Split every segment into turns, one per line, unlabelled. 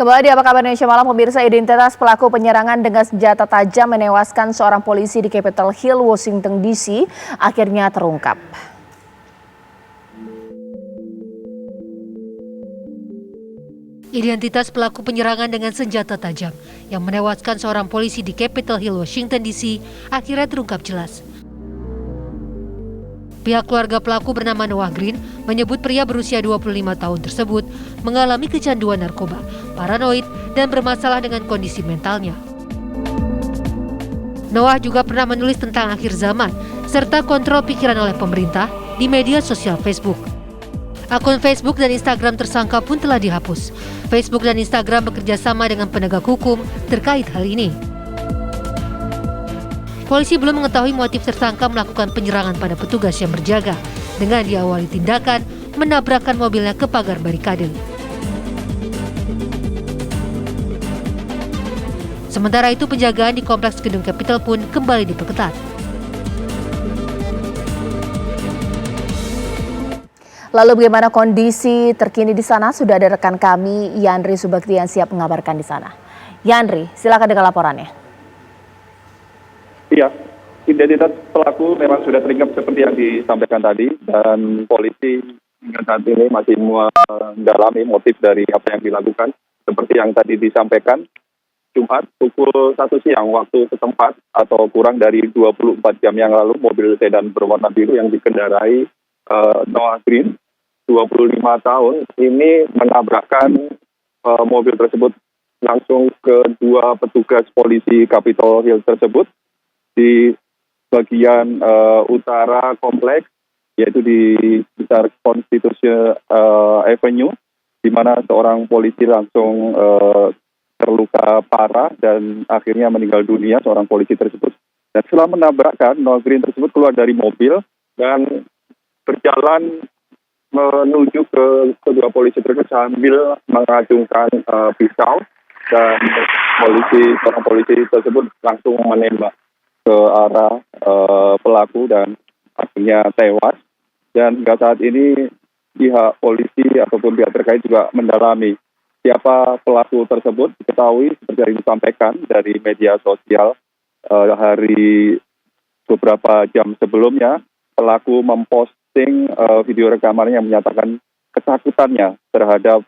Kembali di Apa Kabar Indonesia Malam, pemirsa. Identitas pelaku penyerangan dengan senjata tajam menewaskan seorang polisi di Capitol Hill, Washington DC, akhirnya terungkap.
Identitas pelaku penyerangan dengan senjata tajam yang menewaskan seorang polisi di Capitol Hill, Washington DC, akhirnya terungkap jelas. Pihak keluarga pelaku bernama Noah Green menyebut pria berusia 25 tahun tersebut mengalami kecanduan narkoba, paranoid, dan bermasalah dengan kondisi mentalnya. Noah juga pernah menulis tentang akhir zaman serta kontrol pikiran oleh pemerintah di media sosial Facebook. Akun Facebook dan Instagram tersangka pun telah dihapus. Facebook dan Instagram bekerja sama dengan penegak hukum terkait hal ini. Polisi belum mengetahui motif tersangka melakukan penyerangan pada petugas yang berjaga dengan diawali tindakan menabrakkan mobilnya ke pagar barikade. Sementara itu, penjagaan di kompleks gedung Capitol pun kembali diperketat.
Lalu bagaimana kondisi terkini di sana? Sudah ada rekan kami, Yandri Subakti, yang siap mengabarkan di sana. Yandri, silakan dengan laporannya.
Iya, identitas pelaku memang sudah terungkap seperti yang disampaikan tadi, dan polisi hingga saat ini masih mendalami motif dari apa yang dilakukan. Seperti yang tadi disampaikan, Jumat pukul 1 siang waktu setempat atau kurang dari 24 jam yang lalu, mobil sedan berwarna biru yang dikendarai Noah Green, 25 tahun, ini menabrakkan mobil tersebut langsung ke dua petugas polisi Capitol Hill tersebut di bagian utara kompleks, yaitu di sekitar Constitution Avenue, di mana seorang polisi langsung terluka parah dan akhirnya meninggal dunia, seorang polisi tersebut. Dan setelah menabrakkan, Noah Green tersebut keluar dari mobil dan berjalan menuju ke kedua polisi tersebut sambil mengacungkan pisau, dan seorang polisi tersebut langsung menembak ke arah pelaku dan akhirnya tewas. Dan hingga saat ini pihak polisi ataupun pihak terkait juga mendalami siapa pelaku tersebut. Diketahui seperti yang disampaikan dari media sosial hari beberapa jam sebelumnya, pelaku memposting video rekamannya yang menyatakan ketakutannya terhadap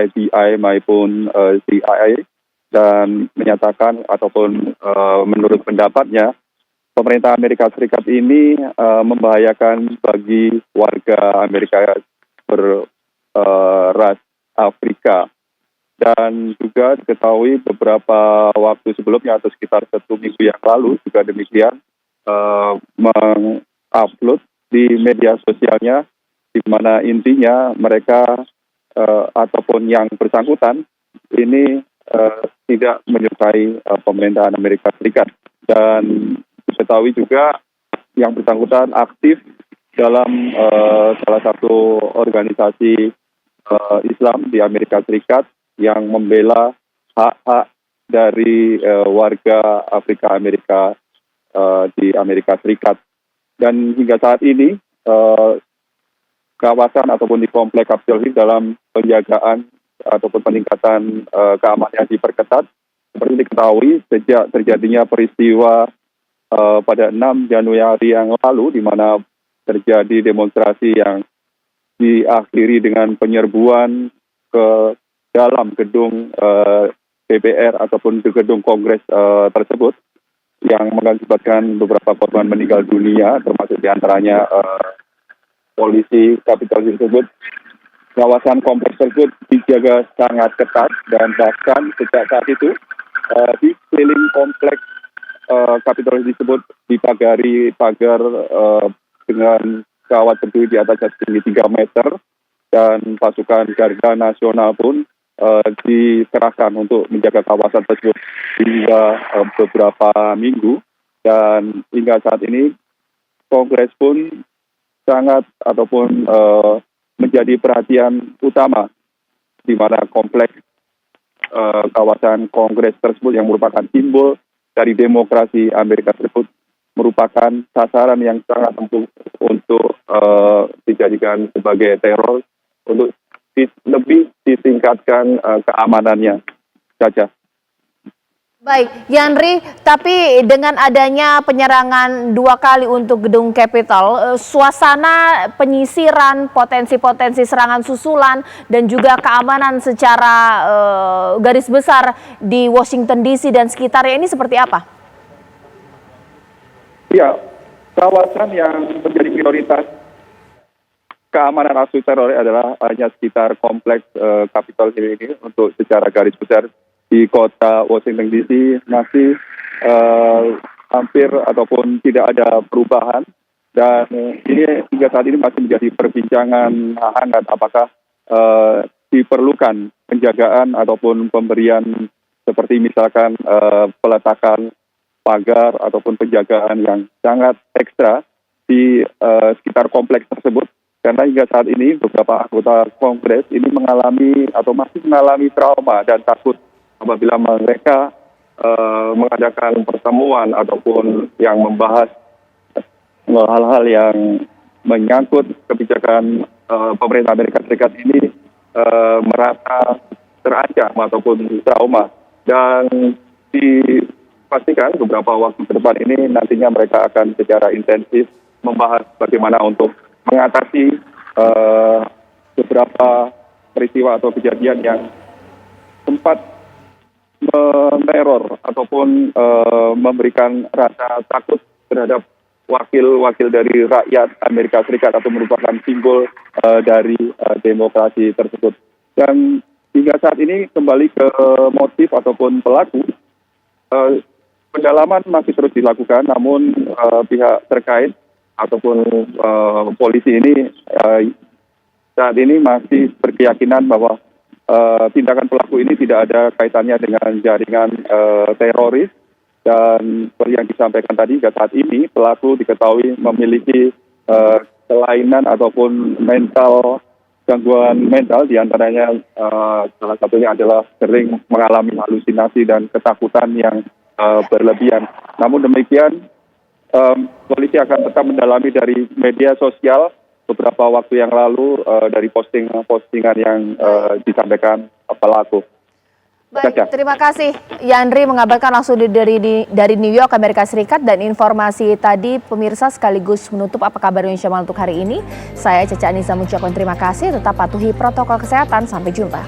FBI maupun CIA, dan menyatakan ataupun menurut pendapatnya pemerintah Amerika Serikat ini membahayakan bagi warga Amerika berras Afrika. Dan juga diketahui beberapa waktu sebelumnya atau sekitar 1 minggu yang lalu juga demikian mengupload di media sosialnya, di mana intinya mereka ataupun yang bersangkutan ini tidak menyukai pemerintahan Amerika Serikat. Dan diketahui juga yang bersangkutan aktif dalam salah satu organisasi Islam di Amerika Serikat yang membela hak-hak dari warga Afrika Amerika di Amerika Serikat. Dan hingga saat ini kawasan ataupun di komplek Capitol Hill dalam penjagaan ataupun peningkatan keamanan diperketat. Seperti diketahui sejak terjadinya peristiwa pada 6 Januari yang lalu, di mana terjadi demonstrasi yang diakhiri dengan penyerbuan ke dalam gedung DPR ataupun di gedung Kongres tersebut, yang mengakibatkan beberapa korban meninggal dunia, termasuk diantaranya polisi Capitol Hill tersebut. Kawasan kompleks tersebut dijaga sangat ketat, dan bahkan sejak saat itu di keliling kompleks Capitol Hill tersebut dipagari pagar dengan kawat berduri di atas setinggi 3 meter, dan pasukan Garda Nasional pun dikerahkan untuk menjaga kawasan tersebut hingga beberapa minggu. Dan hingga saat ini Kongres pun sangat ataupun menjadi perhatian utama, di mana kompleks kawasan Kongres tersebut yang merupakan simbol dari demokrasi Amerika tersebut merupakan sasaran yang sangat empuk untuk dijadikan sebagai teror, untuk lebih ditingkatkan keamanannya. Caca.
Baik, Yandri, tapi dengan adanya penyerangan 2 kali untuk gedung Capitol, suasana penyisiran, potensi-potensi serangan susulan, dan juga keamanan secara garis besar di Washington DC dan sekitarnya ini seperti apa?
Ya, kawasan yang menjadi prioritas keamanan aksi teror adalah hanya sekitar kompleks Capitol Hill ini. Untuk secara garis besar di kota Washington DC masih hampir ataupun tidak ada perubahan, dan ini hingga saat ini masih menjadi perbincangan hangat apakah diperlukan penjagaan ataupun pemberian seperti misalkan peletakan pagar ataupun penjagaan yang sangat ekstra di sekitar kompleks tersebut, karena hingga saat ini beberapa anggota Kongres ini mengalami atau masih mengalami trauma dan takut apabila mereka mengadakan pertemuan ataupun yang membahas hal-hal yang menyangkut kebijakan pemerintah Amerika Serikat ini merasa terancam ataupun trauma. Dan dipastikan beberapa waktu ke depan ini nantinya mereka akan secara intensif membahas bagaimana untuk mengatasi beberapa peristiwa atau kejadian yang sempat meneror ataupun memberikan rasa takut terhadap wakil-wakil dari rakyat Amerika Serikat atau merupakan simbol dari demokrasi tersebut. Dan hingga saat ini kembali ke motif ataupun pelaku, pendalaman masih terus dilakukan, namun pihak terkait ataupun polisi ini saat ini masih berkeyakinan bahwa tindakan pelaku ini tidak ada kaitannya dengan jaringan teroris, dan seperti yang disampaikan tadi, hingga saat ini pelaku diketahui memiliki kelainan ataupun gangguan mental, diantaranya salah satunya adalah sering mengalami halusinasi dan ketakutan yang berlebihan. Namun demikian, polisi akan tetap mendalami dari media sosial beberapa waktu yang lalu dari postingan yang disampaikan pelaku.
Baik, terima kasih Yandri mengabarkan langsung dari New York, Amerika Serikat, dan informasi tadi pemirsa sekaligus menutup Apa Kabar Indonesia Malam untuk hari ini. Saya Caca Anissa mengucapkan terima kasih, tetap patuhi protokol kesehatan, sampai jumpa.